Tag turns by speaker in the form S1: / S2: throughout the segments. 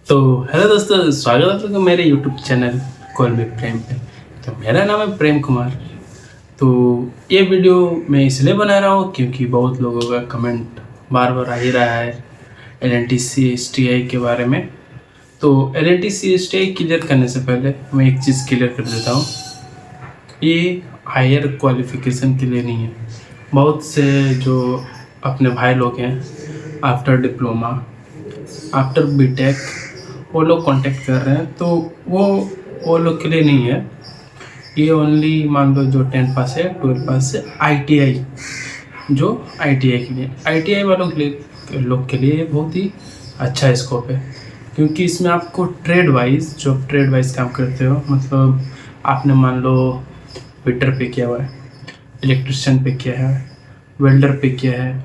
S1: तो हेलो दोस्तों, स्वागत है आप लोगों का मेरे यूट्यूब चैनल कॉल मी प्रेम पे। तो मेरा नाम है प्रेम कुमार। तो ये वीडियो मैं इसलिए बना रहा हूँ क्योंकि बहुत लोगों का कमेंट बार बार आ ही रहा है LNT-CSTI के बारे में। तो LNT-CSTI क्लियर करने से पहले मैं एक चीज़ क्लियर कर देता हूँ, ये हायर क्वालिफिकेशन के लिए नहीं है। बहुत से जो अपने भाई लोग हैं आफ्टर डिप्लोमा, आफ्टर बीटेक, वो लोग कांटेक्ट कर रहे हैं, तो वो लोग के लिए नहीं है। ये ओनली मान लो जो 10 पास है, 12 पास है, ITI, जो ITI के लिए, ITI वालों के लिए, लोग के लिए बहुत ही अच्छा स्कोप है। क्योंकि इसमें आपको ट्रेड वाइज, जो ट्रेड वाइज काम करते हो, मतलब आपने मान लो फिटर पे किया हुआ है, इलेक्ट्रिशियन पे किया है, वेल्डर पे किया है,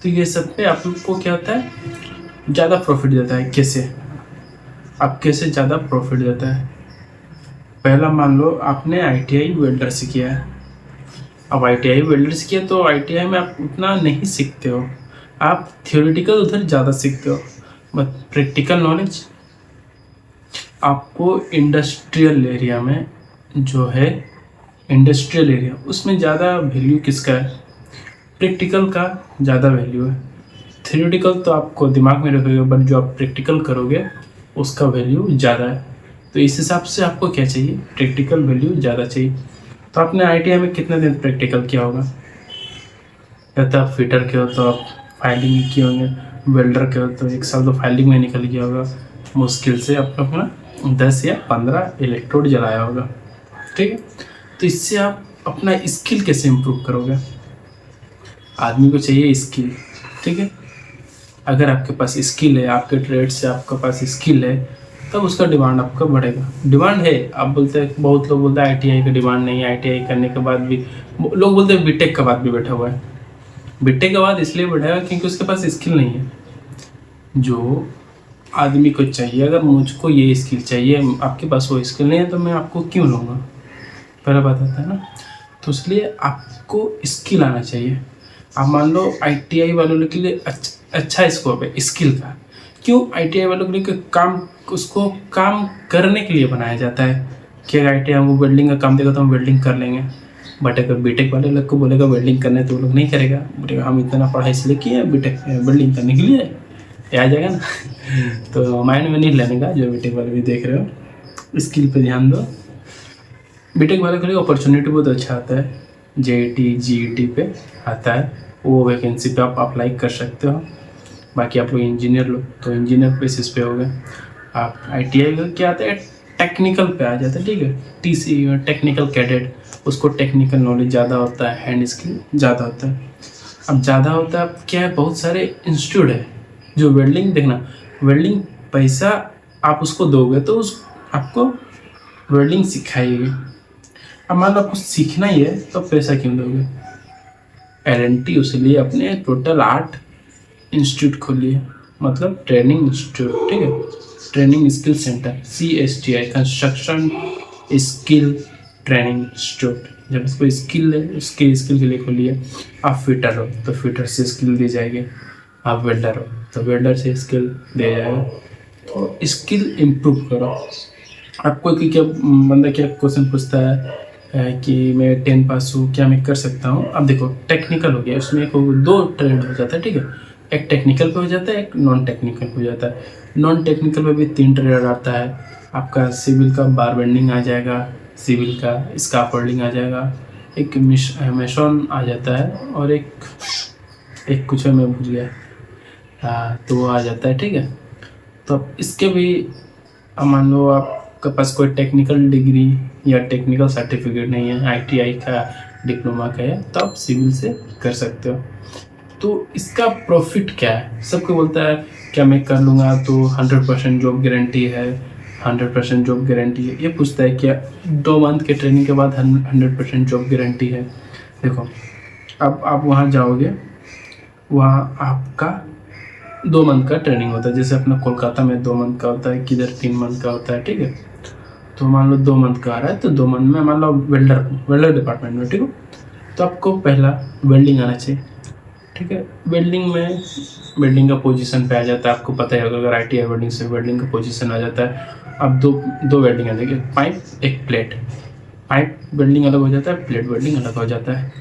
S1: तो ये सब पे आपको क्या होता है, ज़्यादा प्रॉफिट देता है। कैसे आप कैसे ज़्यादा प्रॉफिट देता है? पहला मान लो आपने ITI वेल्डर से किया है। अब ITI वेल्डर से किया तो ITI में आप उतना नहीं सीखते हो, आप थियोरेटिकल उधर ज़्यादा सीखते हो, बट प्रैक्टिकल नॉलेज आपको इंडस्ट्रियल एरिया में, जो है इंडस्ट्रियल एरिया, उसमें ज़्यादा वैल्यू किसका है? प्रैक्टिकल का ज़्यादा वैल्यू है। थियोरेटिकल तो आपको दिमाग में रखोगे, बट जो आप प्रैक्टिकल करोगे उसका वैल्यू ज़्यादा है। तो इस हिसाब से आपको क्या चाहिए? प्रैक्टिकल वैल्यू ज़्यादा चाहिए। तो आपने ITI में कितने दिन प्रैक्टिकल किया होगा? या तो आप फिटर के हो तो आप फाइलिंग ही किए होंगे, वेल्डर के हो तो 1 साल तो फाइलिंग में निकल गया होगा, मुश्किल से अपना 10 या 15 इलेक्ट्रोड जलाया होगा। ठीक है, तो इससे आप अपना स्किल कैसे इम्प्रूव करोगे? आदमी को चाहिए स्किल। ठीक है, अगर आपके पास स्किल है, आपके ट्रेड से आपके पास स्किल है, तब उसका डिमांड आपका बढ़ेगा। डिमांड है, आप बोलते हैं, बहुत लोग बोलते हैं ITI का डिमांड नहीं है, ITI करने के बाद भी लोग बोलते हैं बीटेक के बाद भी बैठा हुआ है। बीटेक के बाद इसलिए बैठा है क्योंकि उसके पास स्किल नहीं है। जो आदमी को चाहिए, अगर मुझको ये स्किल चाहिए, आपके पास वो स्किल नहीं है, तो मैं आपको क्यों लूँगा? पहला बात आता है ना। तो इसलिए आपको स्किल आना चाहिए। आप मान लो ITI वालों के लिए अच्छा स्कोप है स्किल का। क्यों? ITI वालों के लिए काम, उसको काम करने के लिए बनाया जाता है कि अगर ITI हमको वेल्डिंग का काम देगा तो हम वेल्डिंग कर लेंगे। बट अगर बीटेक वाले लोग को बोलेगा वेल्डिंग करने, तो वो लोग नहीं करेगा, बोलेगा हम इतना पढ़ाई इसलिए किए बीटेक वेल्डिंग करने के लिए, ये आ जाएगा ना। तो माइंड में नहीं लेने का, जो बीटेक वाले भी देख रहे हो, स्किल पे ध्यान दो। बीटेक वाले के लिए अपॉर्चुनिटी बहुत अच्छा आता है, JET GET पे आता है, वो वैकेंसी पे आप अप्लाई कर सकते हो। बाकी आप लोग इंजीनियर लोग तो इंजीनियर बेसिस पे हो गए। आप ITI का क्या आता है, टेक्निकल पे आ जाता है। ठीक है, TC टेक्निकल कैडेट, उसको टेक्निकल नॉलेज ज़्यादा होता है, हैंड स्किल ज़्यादा होता है। अब ज़्यादा होता है, अब क्या है, बहुत सारे इंस्टीट्यूट है जो वेल्डिंग, देखना वेल्डिंग पैसा आप उसको दोगे तो उस आपको वेल्डिंग सिखाएगी। अब मान लो आपको सीखना ही है तो पैसा क्यों दोगे? LNT उसलिए अपने टोटल 8 इंस्टीट्यूट खोली है, मतलब ट्रेनिंग इंस्टीट्यूट। ठीक है, training skill centre, CSTI, construction skill training institute. जब इसको स्किल है, उसके स्किल के लिए खोली है। आप फिटर हो तो फिटर से स्किल दी जाएगी, आप वेल्डर हो तो वेल्डर से स्किल दिया जाएगा। तो स्किल इम्प्रूव करो। आपको कि क्या बंदा क्या क्वेश्चन पूछता है कि मैं 10 पास हूँ, क्या मैं कर सकता हूँ? अब देखो, टेक्निकल हो गया, उसमें एक 2 ट्रेड हो जाता है। ठीक है, एक टेक्निकल पे हो जाता है, एक नॉन टेक्निकल हो जाता है। नॉन टेक्निकल में भी 3 ट्रेड आता है आपका। सिविल का बार बेंडिंग आ जाएगा, सिविल का स्काफोल्डिंग आ जाएगा, एक मेसोन आ जाता है, और एक कुछ है, मैं भूल गया। तो वो आ जाता है। ठीक है, तो अब इसके भी, अब मान लो आपके पास कोई टेक्निकल डिग्री या टेक्निकल सर्टिफिकेट नहीं है, ITI का डिप्लोमा का है, तो आप सिविल से कर सकते हो। तो इसका प्रॉफिट क्या है? सबको बोलता है क्या मैं कर लूँगा तो 100% जॉब गारंटी है, 100% जॉब गारंटी है। ये पूछता है क्या 2 मंथ के ट्रेनिंग के बाद 100% जॉब गारंटी है? देखो, अब आप वहाँ जाओगे, वहाँ आपका 2 मंथ का ट्रेनिंग होता है। जैसे अपना कोलकाता में 2 मंथ का होता है, किधर 3 मंथ का होता है। ठीक है, तो मान लो 2 मंथ का आ रहा है, तो 2 मंथ में मान लो वेल्डर डिपार्टमेंट में, ठीक हो, तो आपको पहला वेल्डिंग आना चाहिए। ठीक है। वेल्डिंग में वेल्डिंग का पोजीशन पे आ जाता है, आपको पता है अगर ITI वेल्डिंग से वेल्डिंग का पोजीशन आ जाता है। अब दो वेल्डिंग है, देखिए पाइप एक प्लेट, पाइप वेल्डिंग अलग हो जाता है, प्लेट वेल्डिंग अलग हो जाता है।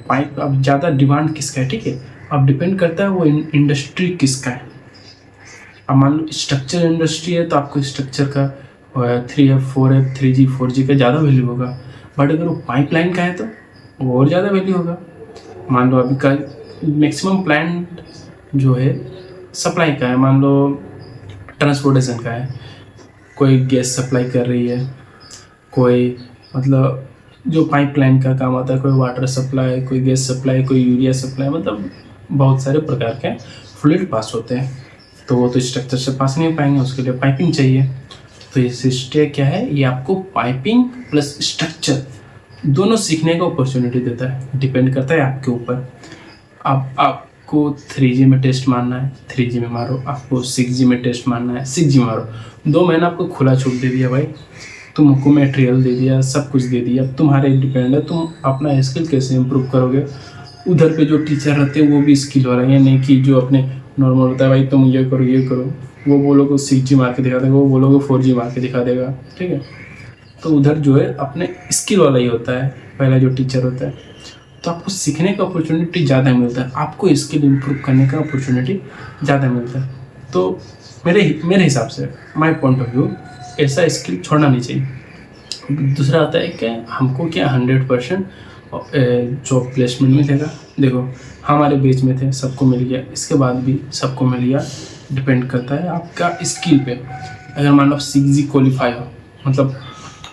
S1: पाइप अब ज़्यादा डिमांड किसका है, ठीक है, अब डिपेंड करता है वो इंडस्ट्री किसका है। अब मान लो स्ट्रक्चर इंडस्ट्री है तो आपको स्ट्रक्चर का 3F 4F 3G 4G का ज़्यादा वैल्यू होगा, बट अगर वो पाइपलाइन का है तो वो और ज़्यादा वैल्यू होगा। मान लो अभी का मैक्सिमम प्लांट जो है सप्लाई का है, मान लो ट्रांसपोर्टेशन का है, कोई गैस सप्लाई कर रही है, कोई मतलब जो पाइपलाइन का काम आता है, कोई वाटर सप्लाई, कोई गैस सप्लाई, कोई यूरिया सप्लाई, मतलब बहुत सारे प्रकार के फ्लूइड पास होते हैं। तो वो तो स्ट्रक्चर से पास नहीं हो पाएंगे, उसके लिए पाइपिंग चाहिए। तो ये सिस्टम क्या है, ये आपको पाइपिंग प्लस स्ट्रक्चर दोनों सीखने का अपॉर्चुनिटी देता है, डिपेंड करता है आपके ऊपर। आपको 3G में टेस्ट मारना है 3G में मारो, आपको 6G में टेस्ट मारना है 6G मारो। 2 महीना आपको खुला छूट दे दिया भाई, तुमको मटेरियल दे दिया, सब कुछ दे दिया, अब तुम्हारे डिपेंड है तुम अपना स्किल कैसे इम्प्रूव करोगे। उधर पे जो टीचर रहते हैं वो भी स्किल वाला है, नहीं कि जो अपने नॉर्मल होता है भाई तुम ये करो, वो बोलोगे 6G मार के दिखा देगा, वो बोलोगे 4G मार के दिखा देगा, ठीक है। तो उधर जो है अपने स्किल वाला ही होता है पहला जो टीचर होता है, तो आपको सीखने का अपॉर्चुनिटी ज़्यादा मिलता है, आपको स्किल इम्प्रूव करने का अपॉर्चुनिटी ज़्यादा मिलता है। तो मेरे हिसाब से माय पॉइंट ऑफ व्यू ऐसा स्किल छोड़ना नहीं चाहिए। दूसरा आता है कि हमको क्या 100% जॉब प्लेसमेंट मिलेगा। देखो हमारे बैच में थे सबको मिल गया, इसके बाद भी सबको मिल गया, डिपेंड करता है आपका स्किल पे। अगर मान लो 6G क्वालिफाई हो, मतलब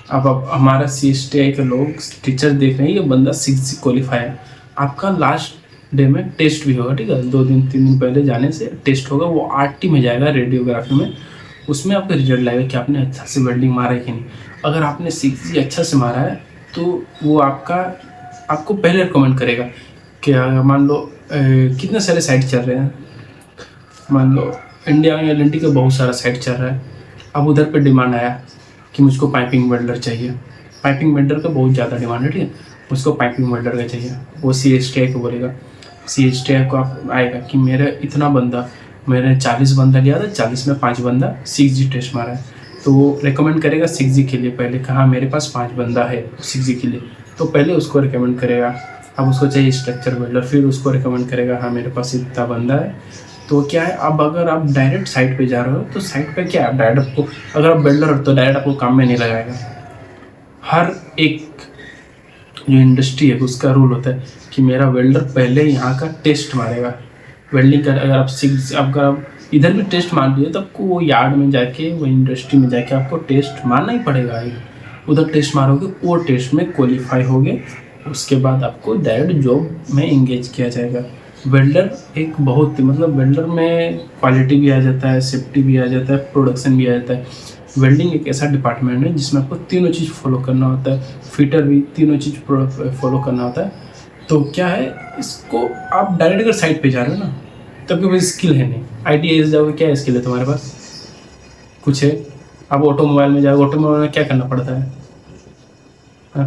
S1: अब हमारा CSTI के लोग टीचर देख रहे हैं ये बंदा 6G क्वालिफाई है, आपका लास्ट डे में टेस्ट भी होगा, ठीक है, 2 दिन 3 दिन पहले जाने से टेस्ट होगा, वो RT में जाएगा रेडियोग्राफी में, उसमें आपका रिजल्ट लाएगा कि आपने अच्छा से वेल्डिंग मारा है कि नहीं। अगर आपने 6G अच्छा से मारा है तो वो आपको पहले रिकमेंड करेगा कि अगर मान लो कितने सारे साइट चल रहे हैं, मान लो इंडिया में LNT का बहुत सारा साइट चल रहा है, अब उधर पे डिमांड आया कि मुझको पाइपिंग वेल्डर चाहिए, पाइपिंग वेल्डर का बहुत ज़्यादा डिमांड है, ठीक है, उसको पाइपिंग वेल्डर का चाहिए, वो CSTI को बोलेगा, CSTI को आप आएगा कि मेरा इतना बंदा, मैंने 40 बंदा लिया था, 40 में 5 बंदा 6G टेस्ट मारा है, तो वो रिकमेंड करेगा 6G के लिए, पहले कहा मेरे पास 5 बंदा है 6G के लिए, तो पहले उसको रिकमेंड करेगा। अब उसको चाहिए स्ट्रक्चर वेल्डर, फिर उसको रिकमेंड करेगा हाँ मेरे पास इतना बंदा है। तो क्या है, अब अगर आप डायरेक्ट साइट पे जा रहे हो तो साइट पे क्या है, डायरेक्ट आपको, अगर आप वेल्डर हो तो डायरेक्ट आपको काम में नहीं लगाएगा। हर एक जो इंडस्ट्री है उसका रूल होता है कि मेरा वेल्डर पहले यहाँ का टेस्ट मारेगा वेल्डिंग का। अगर आप इधर भी टेस्ट मार दिए तो आपको वो यार्ड में जाके, वो इंडस्ट्री में जाके आपको टेस्ट मारना ही पड़ेगा। उधर टेस्ट मारोगे, वो टेस्ट में क्वालिफाई होगे, उसके बाद आपको डायरेक्ट जॉब में इंगेज किया जाएगा। वेल्डर एक बहुत मतलब वेल्डर में क्वालिटी भी आ जाता है, सेफ्टी भी आ जाता है, प्रोडक्शन भी आ जाता है। वेल्डिंग एक ऐसा डिपार्टमेंट है जिसमें आपको तीनों चीज़ फॉलो करना होता है, फिटर भी तीनों चीज़ फॉलो करना होता है। तो क्या है, इसको आप डायरेक्ट अगर साइट पे जा रहे हो ना, तब के पास स्किल है नहीं। ITI से जाओगे, क्या स्किल है तुम्हारे पास, कुछ है। अब ऑटोमोबाइल में जाओगे, ऑटोमोबाइल में क्या करना पड़ता है,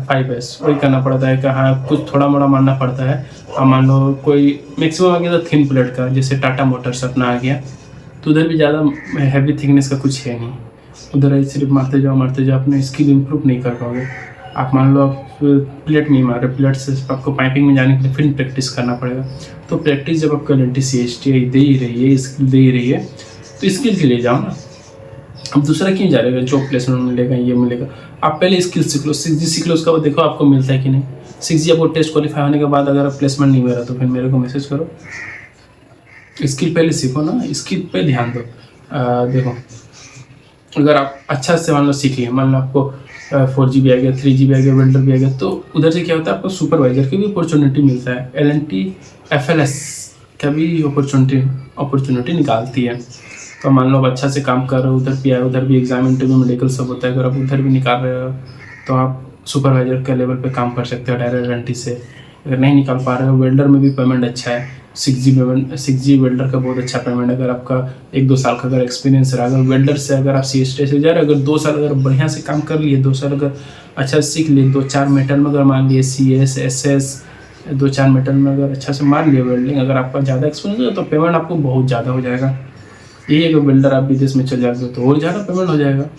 S1: 5S वही करना पड़ता है, कहाँ कुछ थोड़ा मोड़ा मारना पड़ता है। अब मान लो कोई मैक्सिमम आ गया तो थिन प्लेट का, जैसे टाटा मोटर्स अपना आ गया, तो उधर भी ज़्यादा हैवी थिकनेस का कुछ है नहीं, उधर सिर्फ मारते जाओ अपने स्किल इम्प्रूव नहीं कर पाओगे। आप मान लो आप प्लेट नहीं मार रहे, प्लेट से आपको पाइपिंग में जाने के लिए फिर प्रैक्टिस करना पड़ेगा। तो प्रैक्टिस जब आपको LNT CSTI दे ही रही है, स्किल दे ही रही है, तो स्किल के लिए जाओ ना। अब दूसरा क्यों जा रहे हो, जॉब प्लेसमेंट मिलेगा, ये मिलेगा। आप पहले स्किल सीख लो, 6G सीख लो, उसका देखो आपको मिलता है कि नहीं। 6G आपको टेस्ट क्वालिफाई होने के बाद अगर प्लेसमेंट नहीं मिला तो फिर मेरे को मैसेज करो। स्किल पहले सीखो ना, स्किल पे ध्यान दो। देखो अगर आप अच्छा से मान लो सीख लिया, मान लो आपको 4G भी आ गया, 3G भी आ गया, वेल्डर भी आ गया, तो उधर से क्या होता है, आपको सुपरवाइजर की भी अपॉर्चुनिटी मिलता है। LNT FLS का भी अपॉर्चुनिटी निकालती है। तो मान लो आप अच्छा से काम कर रहे हो, उधर भी आए, उधर भी एग्जाम इंटरव्यू मेडिकल सब होता है, अगर आप उधर भी निकाल रहे हो तो आप सुपरवाइजर के लेवल पे काम कर सकते हो डायरेक्ट LNT से। अगर नहीं निकाल पा रहे हो, वेल्डर में भी पेमेंट अच्छा है, 6G वेल्डर का बहुत अच्छा पेमेंट है। अगर आपका 1-2 साल का अगर एक्सपीरियंस रहा, अगर वेल्डर से अगर आप CSTI से जा रहे हो, अगर 2 साल अगर बढ़िया से काम कर लिए, 2 साल अगर अच्छा सीख लिए, 2-4 मेटल में अगर मान लिए CS SS 2-4 मीटर में अगर अच्छा से मार लिया वेल्डिंग, अगर आपका ज़्यादा एक्सपीरियंस है तो पेमेंट आपको बहुत ज़्यादा हो जाएगा। यही अगर बिल्डर आप विदेश में चल जाते हो तो और ज़्यादा पेमेंट हो जाएगा।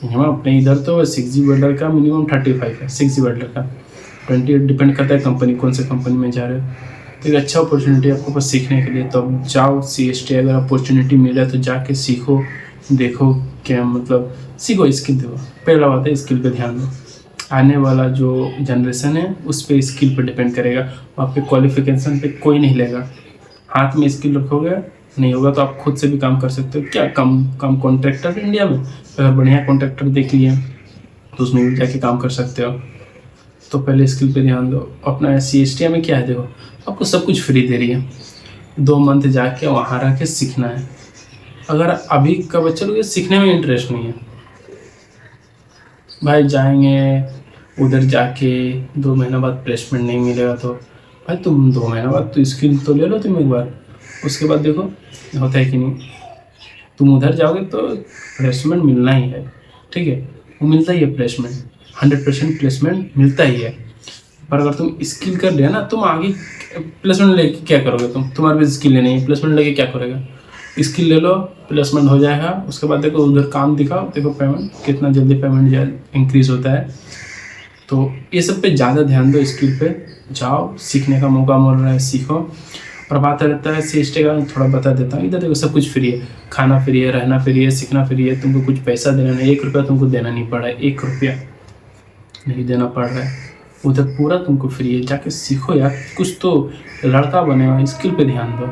S1: हम अपने इधर तो 6G वेल्डर का मिनिमम 35 है, 6G वेल्डर का 28 डिपेंड करता है कंपनी, कौन से कंपनी में जा रहे हो। तो एक अच्छा अपॉर्चुनिटी आपको पास सीखने के लिए, तो अब जाओ CST, अगर अपॉर्चुनिटी मिला तो जाके सीखो, देखो क्या मतलब सीखो, स्किल देखो। पहला बात है स्किल पे ध्यान दो। आने वाला जो जनरेशन है उस पे स्किल पे डिपेंड करेगा, आपके क्वालिफिकेशन पे कोई नहीं लेगा। हाथ में स्किल रखोगे नहीं होगा तो आप खुद से भी काम कर सकते हो। क्या कम कॉन्ट्रैक्टर इंडिया में, अगर बढ़िया कॉन्ट्रैक्टर देख लिए तो उसमें भी जाके काम कर सकते हो। तो पहले स्किल पे ध्यान दो। अपना CST में क्या है, देखो आपको सब कुछ फ्री दे रही है, 2 मंथ जाके वहाँ रह के सीखना है। अगर अभी का बच्चा लोग सीखने में इंटरेस्ट नहीं है, भाई जाएंगे उधर जाके 2 महीना बाद प्लेसमेंट नहीं मिलेगा तो भाई तुम 2 महीना बाद तो स्किल तो ले लो तुम एक बार, उसके बाद देखो होता है कि नहीं। तुम उधर जाओगे तो प्लेसमेंट मिलना ही है, ठीक है, वो मिलता ही है प्लेसमेंट, 100% प्लेसमेंट मिलता ही है। पर अगर तुम स्किल कर लिया ना, तुम आगे प्लेसमेंट लेके क्या करोगे, तुम्हारे भी स्किल लेनी है, प्लेसमेंट लेके क्या करोगे। स्किल ले लो, प्लेसमेंट हो जाएगा, उसके बाद देखो उधर काम दिखाओ, देखो पेमेंट कितना जल्दी पेमेंट इंक्रीज होता है। तो ये सब पे ज़्यादा ध्यान दो, स्किल पे जाओ, सीखने का मौका मिल रहा है सीखो। और बात रहता है CST का, थोड़ा बता देता हूँ। इधर देखो सब कुछ फ्री है, खाना फ्री है, रहना फ्री है, सीखना फ्री है, तुमको कुछ पैसा देना नहीं, 1 रुपया तुमको देना नहीं पड़ रहा है, 1 रुपया नहीं देना पड़ रहा है, उधर पूरा तुमको फ्री है। जाके सीखो यार, कुछ तो लड़का बने हो, स्किल पे ध्यान दो,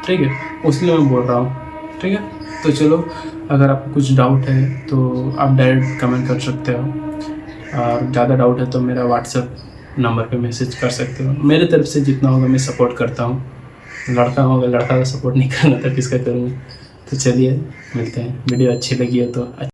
S1: ठीक है, उसलिए मैं बोल रहा हूँ, ठीक है। तो चलो, अगर आपको कुछ डाउट है तो आप डायरेक्ट कमेंट कर सकते हो, और ज़्यादा डाउट है तो मेरा WhatsApp नंबर पे मैसेज कर सकते हो। मेरे तरफ से जितना होगा मैं सपोर्ट करता हूँ। लड़का होगा, लड़का का सपोर्ट नहीं करना तो किसका करूँगा। तो चलिए मिलते हैं, वीडियो अच्छी लगी है तो